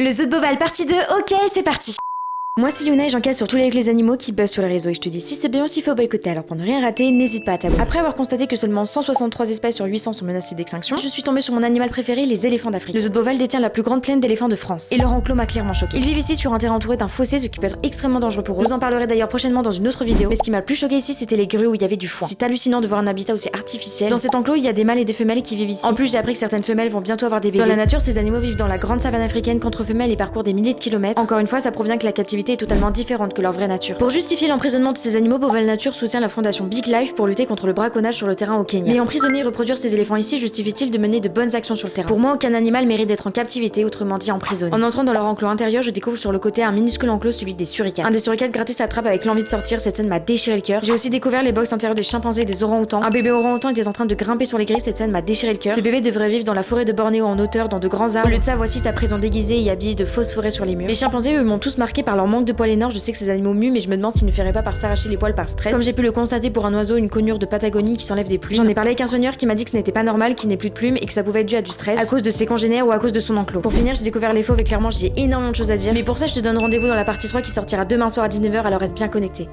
Le zoo de Beauval partie 2, ok c'est parti. Moi c'est Yuna et j'enquête sur tous les animaux qui buzzent sur les réseaux et je te dis si c'est bien aussi faut boycotter, alors pour ne rien rater, n'hésite pas à t'abonner. Après avoir constaté que seulement 163 espèces sur 800 sont menacées d'extinction, je suis tombée sur mon animal préféré, les éléphants d'Afrique. Le zoo de Beauval détient la plus grande plaine d'éléphants de France et leur enclos m'a clairement choqué. Ils vivent ici sur un terrain entouré d'un fossé, ce qui peut être extrêmement dangereux pour eux. Je vous en parlerai d'ailleurs prochainement dans une autre vidéo, mais ce qui m'a le plus choqué ici c'était les grues où il y avait du foin. C'est hallucinant de voir un habitat aussi artificiel. Dans cet enclos il y a des mâles et des femelles qui vivent ici. En plus j'ai appris que certaines femelles vont bientôt avoir des bébés. Dans la nature ces animaux vivent dans la grande savane africaine contre femelles et parcourent des milliers de kilomètres. Encore une fois ça provient que la captivité est totalement différente que leur vraie nature. Pour justifier l'emprisonnement de ces animaux, Beauval Nature soutient la fondation Big Life pour lutter contre le braconnage sur le terrain au Kenya. Mais emprisonner et reproduire ces éléphants ici justifie-t-il de mener de bonnes actions sur le terrain? Pour moi, aucun animal mérite d'être en captivité, autrement dit emprisonné. En entrant dans leur enclos intérieur, je découvre sur le côté un minuscule enclos, celui des suricates. Un des suricates grattait sa trappe avec l'envie de sortir, cette scène m'a déchiré le cœur. J'ai aussi découvert les box intérieures des chimpanzés et des orang-outans. Un bébé orang-outan était en train de grimper sur les grilles, cette scène m'a déchiré le cœur. Ce bébé devrait vivre dans la forêt de Bornéo en hauteur, dans de grands arbres. Au lieu de ça, voici sa prison déguisée et habillée de fausses forêts sur les murs. Les chimpanzés, eux, m'ont tous marqué par leur manque de poils énormes. Je sais que ces animaux muent, mais je me demande s'ils ne feraient pas par s'arracher les poils par stress. Comme j'ai pu le constater pour un oiseau, une conure de Patagonie qui s'enlève des plumes. J'en ai parlé avec un soigneur qui m'a dit que ce n'était pas normal, qu'il n'ait plus de plumes et que ça pouvait être dû à du stress, à cause de ses congénères ou à cause de son enclos. Pour finir, j'ai découvert les fauves et clairement j'ai énormément de choses à dire. Mais pour ça, je te donne rendez-vous dans la partie 3 qui sortira demain soir à 19h, alors reste bien connecté.